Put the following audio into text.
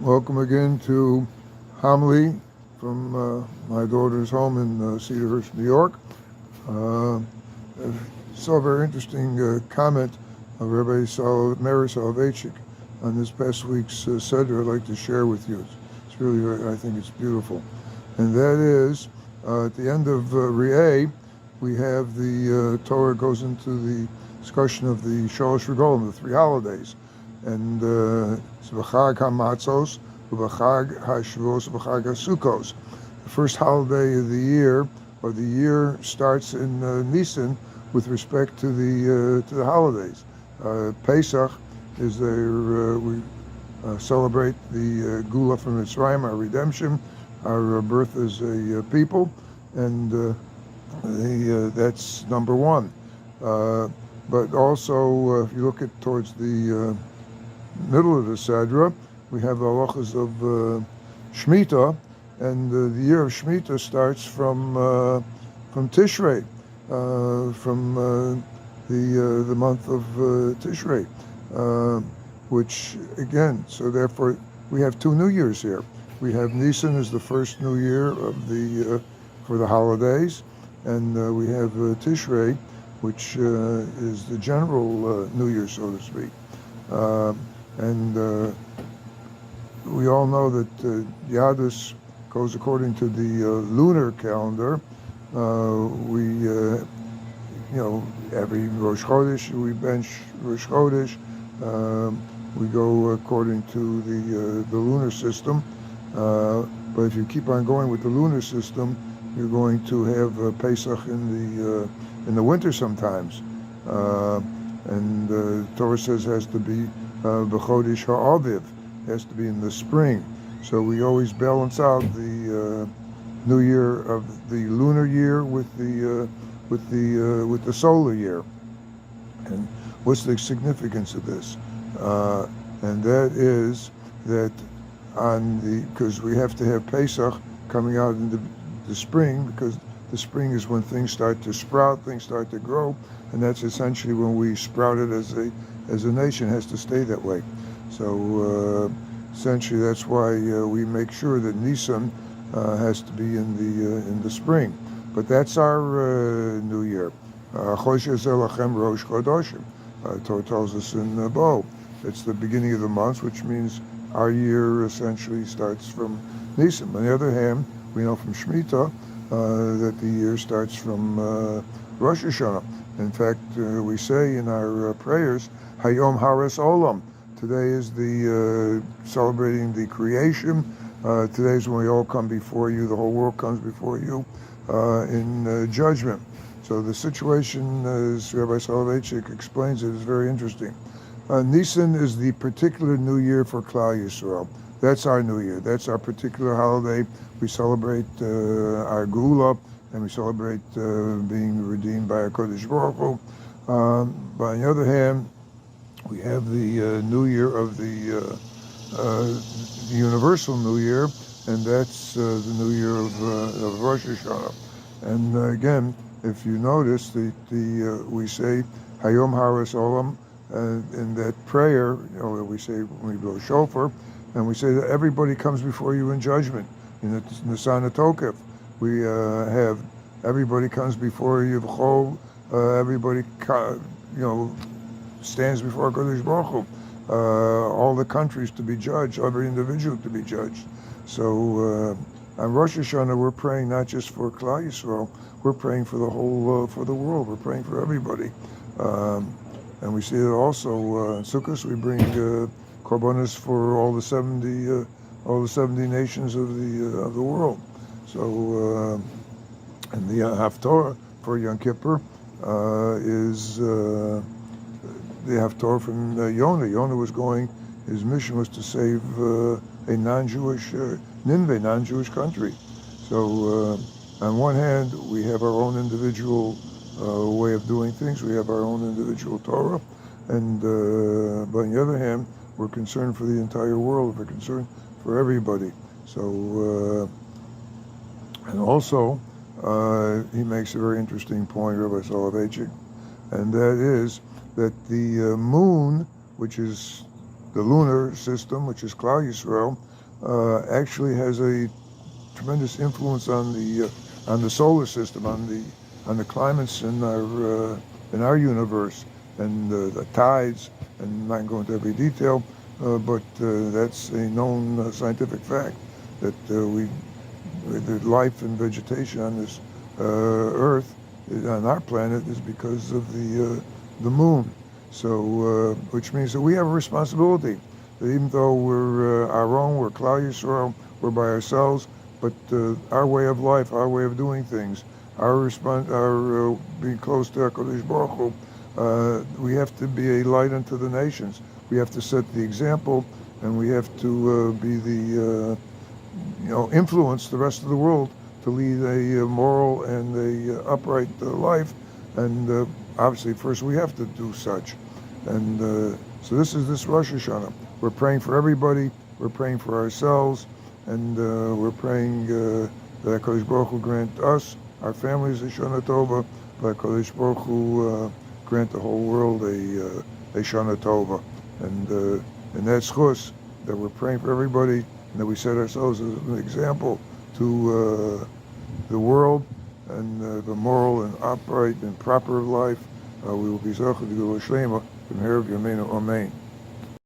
Welcome again to homily from my daughter's home in Cedarhurst, New York. I saw a very interesting comment of Rabbi Mary Soloveitchik on this past week's Seder I'd like to share with you. It's really, I think it's beautiful. And that is, at the end of Re'eh, we have the Torah goes into the discussion of the shalosh regalim, the three holidays. And it's V'chag HaMatzos, V'chag HaShavos, V'chag HaSukkos. The first holiday of the year, or the year starts in Nisan with respect to the holidays. Pesach is we celebrate the Gula from Mitzrayim, our redemption, our birth as a people, and that's number one. But also, if you look at towards the middle of the Sedra, we have the halachas of Shemitah, and the year of Shemitah starts from Tishrei, from the month of Tishrei, which again, so therefore we have two New Years here. We have Nisan as the first New Year of the for the holidays, and we have Tishrei, which is the general New Year, so to speak. And we all know that Yadus goes according to the lunar calendar. Every Rosh Chodesh we bench Rosh Chodesh. We go according to the lunar system. But if you keep on going with the lunar system, you're going to have Pesach in the winter sometimes. And the Torah says it has to be B'chodesh ha'aviv, has to be in the spring. So we always balance out the New Year of the lunar year with the solar year. And what's the significance of this? And that is that because we have to have Pesach coming out in the spring, because the spring is when things start to sprout, things start to grow, and that's essentially when we sprouted as a nation. It has to stay that way. So essentially, that's why we make sure that Nisan has to be in the spring. But that's our New Year. Chodesh Elachem Rosh Chodoshim. Torah tells us in Bo. It's the beginning of the months, which means our year essentially starts from Nisan. On the other hand, we know from Shemitah that the year starts from Rosh Hashanah. In fact, we say in our prayers, Hayom Haras Olam. Today is the celebrating the creation. Today is when we all come before you, the whole world comes before you in judgment. So the situation, as Rabbi Soloveitchik explains it, is very interesting. Nisan is the particular New Year for Klal Yisrael. That's our New Year. That's our particular holiday. We celebrate our Gula, and we celebrate being redeemed by our Kodesh Baruch Hu. But on the other hand, we have the New Year of the Universal New Year, and that's the New Year of Rosh Hashanah. And again, if you notice, we say Hayom Haras Olam in that prayer. We say when we blow shofar, and we say that everybody comes before you in judgment. In the Nisan Tokef, we have everybody comes before you. Everybody, stands before Kodesh Baruch Hu. All the countries to be judged, every individual to be judged. So on Rosh Hashanah, we're praying not just for Klal Yisrael, we're praying for the whole, for the world. We're praying for everybody. And we see that also in Sukkot, we bring korbanos for all the 70 nations of the world. So and the Haftorah for Yom Kippur is the Haftorah from Yonah. Yonah was his mission was to save a non-Jewish Nineveh, non-Jewish country. So on one hand, we have our own individual way of doing things. We have our own individual Torah, and but on the other hand, we're concerned for the entire world. We're concerned for everybody. So and also he makes a very interesting point, Rabbi Soloveitchik, and that is that the moon, which is the lunar system, which is Klal Yisrael, actually has a tremendous influence on the solar system, on the climates in our universe, and the tides. And I'm not going into every detail, but that's a known scientific fact that the life and vegetation on this Earth, on our planet, is because of the moon. So, which means that we have a responsibility. That even though we're our own, we're Klal Yisrael, we're by ourselves, but our way of life, our way of doing things, our being close to HaKadosh Baruch Hu, we have to be a light unto the nations. We have to set the example, and we have to be the influence the rest of the world to lead a moral and a upright life. And obviously, first we have to do such. And so this is this Rosh Hashanah. We're praying for everybody. We're praying for ourselves, and we're praying that HaKadosh Baruch Hu grant us, our families, a Shana Tova, but HaKadosh Baruch Hu grant the whole world a Shana Tova. And that's chus, that we're praying for everybody, and that we set ourselves as an example to the world, and the moral and upright and proper life. We will be Zachar to Gula Shlema, from here of Yameinu, Amen.